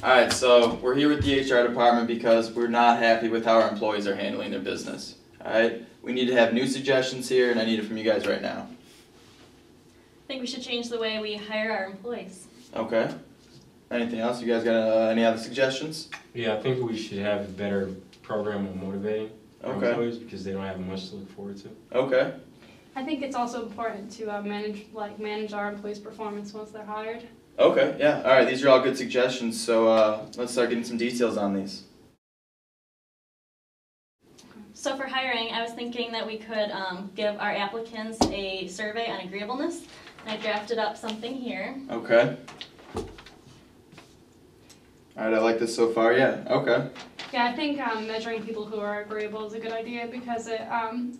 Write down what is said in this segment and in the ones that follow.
Alright, so we're here with the HR department because we're not happy with how our employees are handling their business. Alright? We need to have new suggestions here, and I need it from you guys right now. I think we should change the way we hire our employees. Okay. Anything else? You guys got any other suggestions? Yeah, I think we should have a better program on motivating our employees because they don't have much to look forward to. Okay. I think it's also important to manage our employees' performance once they're hired. Okay, yeah. Alright, these are all good suggestions, so let's start getting some details on these. So for hiring, I was thinking that we could give our applicants a survey on agreeableness. And I drafted up something here. Okay. Alright, I like this so far, yeah. Okay. Yeah, I think measuring people who are agreeable is a good idea because it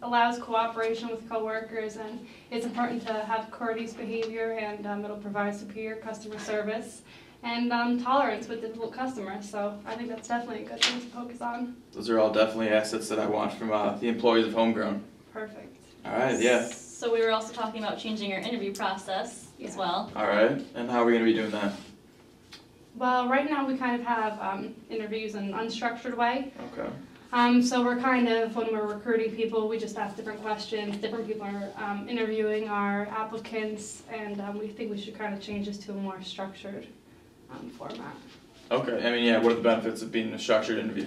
allows cooperation with coworkers, and it's important to have courteous behavior, and it'll provide superior customer service and tolerance with difficult customers. So I think that's definitely a good thing to focus on. Those are all definitely assets that I want from the employees of Homegrown. Perfect. Alright, yeah. So we were also talking about changing our interview process as well. Alright, and how are we going to be doing that? Well, right now we kind of have interviews in an unstructured way. Okay. So we're kind of, when we're recruiting people, we just ask different questions. Different people are interviewing our applicants, and we think we should kind of change this to a more structured format. Okay, I mean, yeah, what are the benefits of being a structured interview?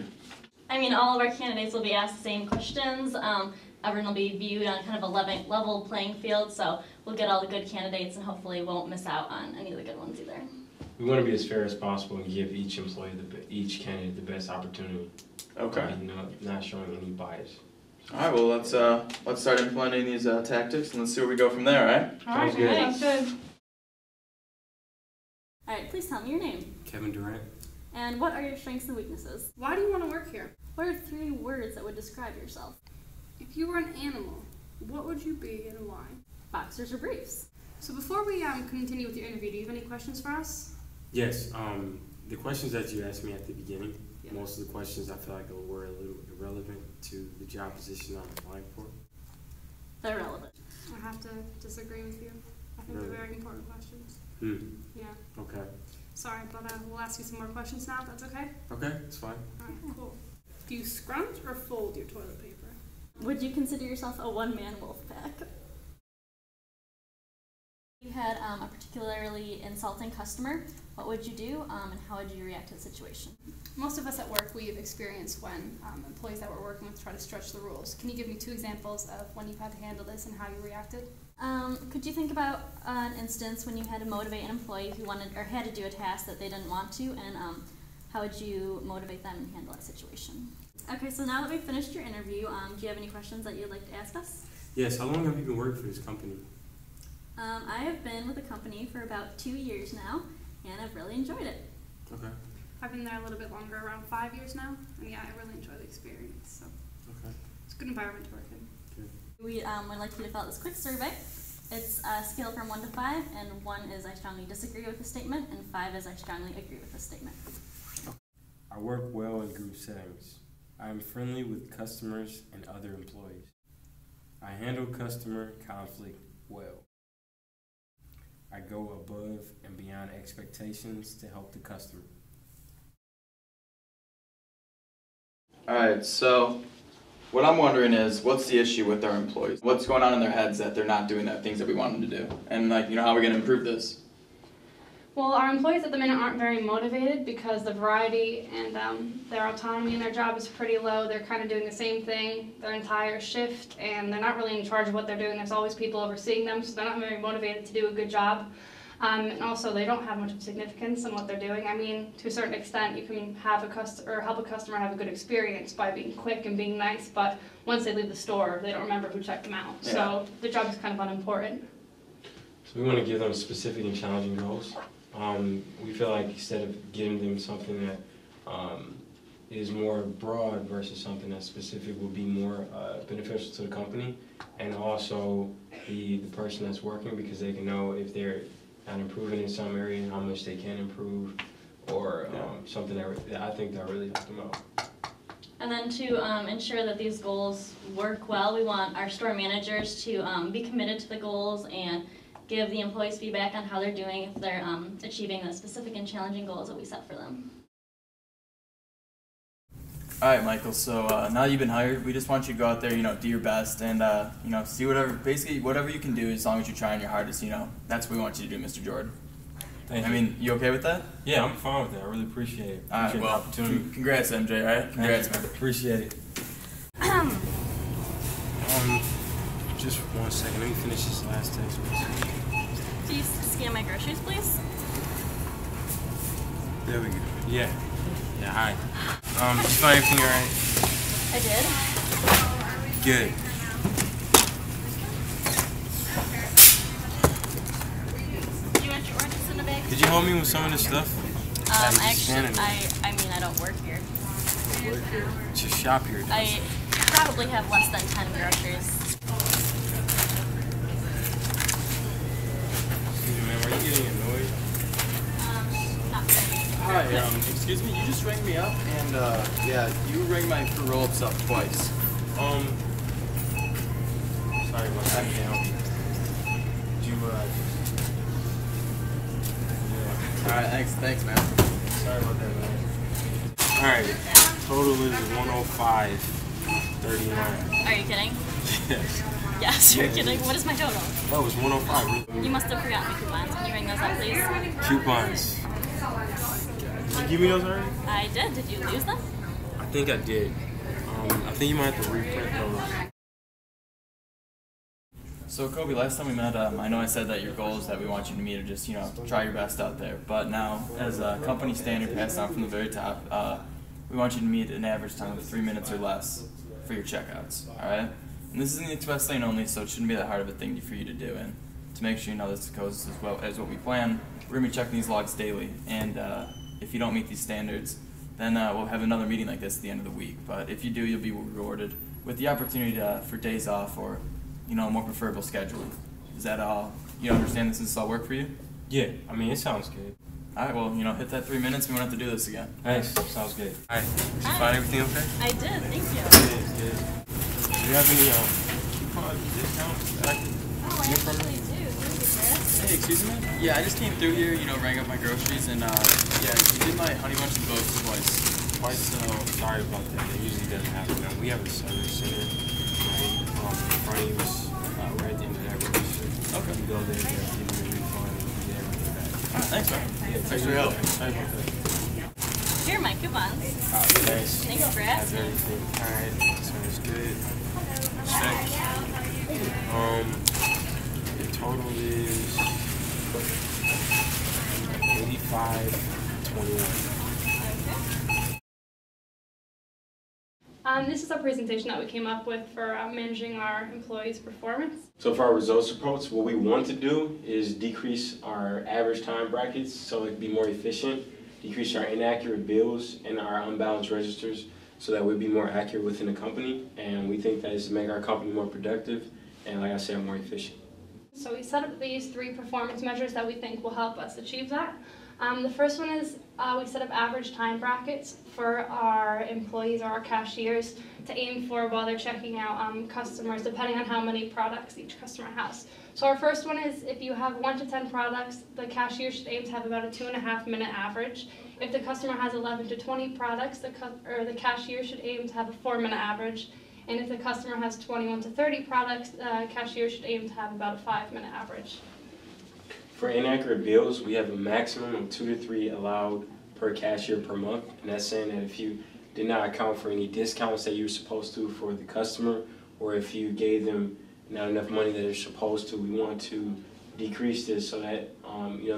I mean, all of our candidates will be asked the same questions. Everyone will be viewed on kind of a level playing field, so we'll get all the good candidates and hopefully won't miss out on any of the good ones either. We want to be as fair as possible and give each employee, each candidate the best opportunity. Okay. Not showing any bias. Alright, well let's start implementing these tactics and let's see where we go from there, alright? Alright, sounds good. Alright, please tell me your name. Kevin Durant. And what are your strengths and weaknesses? Why do you want to work here? What are 3 words that would describe yourself? If you were an animal, what would you be and why? Boxers or briefs? So before we continue with your interview, do you have any questions for us? Yes, the questions that you asked me at the beginning, most of the questions I feel like were a little irrelevant to the job position I'm applying for. They're relevant. I have to disagree with you. I think Really? they're very important questions. Yeah. Okay. Sorry, but we'll ask you some more questions now, if that's okay? Okay, it's fine. Alright, cool. Do you scrunch or fold your toilet paper? Would you consider yourself a one-man wolf pack? If you had a particularly insulting customer, what would you do and how would you react to the situation? Most of us at work, we've experienced when employees that we're working with try to stretch the rules. Can you give me 2 examples of when you've had to handle this and how you reacted? Could you think about an instance when you had to motivate an employee who wanted or had to do a task that they didn't want to, and how would you motivate them and handle that situation? Okay, so now that we've finished your interview, do you have any questions that you'd like to ask us? Yes, how long have you been working for this company? I have been with the company for about 2 years now, and I've really enjoyed it. Okay. I've been there a little bit longer, around 5 years now, and yeah, I really enjoy the experience. So Okay. it's a good environment to work in. Good. We would like you to fill out this quick survey. It's a scale from 1 to 5, and 1 is I strongly disagree with the statement, and 5 is I strongly agree with the statement. I work well in group settings. I am friendly with customers and other employees. I handle customer conflict well. I go above and beyond expectations to help the customer. Alright, so what I'm wondering is, what's the issue with our employees? What's going on in their heads that they're not doing the things that we want them to do? And how are we going to improve this? Well, our employees at the minute aren't very motivated because the variety and their autonomy in their job is pretty low. They're kind of doing the same thing their entire shift, and they're not really in charge of what they're doing. There's always people overseeing them, so they're not very motivated to do a good job. And also, they don't have much of significance in what they're doing. I mean, to a certain extent, you can have help a customer have a good experience by being quick and being nice, but once they leave the store, they don't remember who checked them out. Yeah. So the job is kind of unimportant. So we want to give them specific and challenging goals. We feel like instead of giving them something that is more broad versus something that's specific will be more beneficial to the company and also the person that's working, because they can know if they're not improving in some area and how much they can improve, or something that I think that really help them out. And then to ensure that these goals work well, we want our store managers to be committed to the goals and give the employees feedback on how they're doing if they're achieving the specific and challenging goals that we set for them. All right, Michael. So now you've been hired, we just want you to go out there, do your best, and see whatever you can do, as long as you're trying your hardest. That's what we want you to do, Mr. Jordan. Thank you. I mean, you okay with that? Yeah, I'm fine with that. I really appreciate it. All right. Appreciate Well, the opportunity. congrats, MJ. All right. Congrats, man. Appreciate it. Just 1 second. Let me finish this last text message. Please scan my groceries, please. There we go. Yeah. Yeah, hi. Did you find everything all right? I did. Good. Do you want your oranges in the bag? Did you help me with some of this stuff? I mean, I don't work here. Work here. Just shop here. I probably have less than 10 groceries. Excuse me, ma'am. Are you getting annoyed? Not really. Hi. Excuse me. You just rang me up, and you rang my roll-ups up twice. Sorry about that. Did you, yeah. All right. Thanks, man. Sorry about that, man. Alright, total is 105.39. Are you kidding? Yes. Yes, you're kidding. What is my total? That was 105. You must have forgotten the coupons. Can you ring those up, please? Coupons. Did you give me those already? I did. Did you lose them? I think I did. I think you might have to reprint those. So Kobe, last time we met, I know I said that your goal is that we want you to meet or just, try your best out there. But now, as a company standard passed down from the very top, we want you to meet an average time of 3 minutes or less for your checkouts, all right? And this is in the express lane only, so it shouldn't be that hard of a thing for you to do. And to make sure this goes as well as what we plan, we're going to be checking these logs daily. And if you don't meet these standards, then we'll have another meeting like this at the end of the week. But if you do, you'll be rewarded with the opportunity for days off or a more preferable schedule. Is that all? You understand this all work for you? Yeah, I mean, it sounds good. All right, well, hit that 3 minutes. We won't have to do this again. Thanks, sounds good. Alright, did you find everything okay? I did. Thank you. Good. Do you have any coupons, discounts that I can Oh, I get from actually you? do. Thank you, Chris. Hey, excuse me? Yeah, I just came through here, rang up my groceries, and you did my Honey Bunch of Oats twice. So, sorry about that. That usually doesn't happen. Now, we have a service center right in front of us, right at the end of that register. Okay. You go there, give them a refund, and you get everything back. All right, thanks, man. Thanks for your help. Sorry about that. Here are my coupons. Thanks. Thanks for That's asking. everything. Alright, sounds good. Check. The total is 85.21. This is a presentation that we came up with for managing our employees' performance. So for our results reports, what we want to do is decrease our average time brackets so it can be more efficient, decrease our inaccurate bills and our unbalanced registers so that we'd be more accurate within the company. And we think that is to make our company more productive and, like I said, more efficient. So we set up these 3 performance measures that we think will help us achieve that. The first one is we set up average time brackets for our employees or our cashiers to aim for while they're checking out customers, depending on how many products each customer has. So our first one is if you have 1 to 10 products, the cashier should aim to have about a 2.5-minute average. If the customer has 11 to 20 products, the cashier should aim to have a 4-minute average. And if the customer has 21 to 30 products, the cashier should aim to have about a 5-minute average. For inaccurate bills, we have a maximum of 2 to 3 allowed per cashier per month. And that's saying that if you did not account for any discounts that you were supposed to for the customer, or if you gave them not enough money that they're supposed to, we want to decrease this so that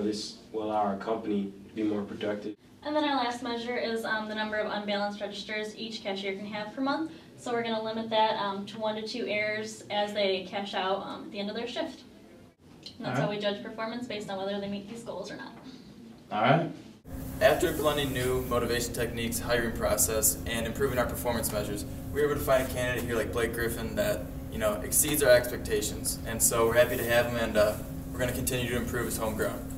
this will allow our company to be more productive. And then our last measure is the number of unbalanced registers each cashier can have per month. So we're going to limit that to 1 to 2 errors as they cash out at the end of their shift. And that's how we judge performance based on whether they meet these goals or not. All right. After implementing new motivation techniques, hiring process, and improving our performance measures, we were able to find a candidate here like Blake Griffin that exceeds our expectations. And so we're happy to have him, and we're going to continue to improve his homegrown.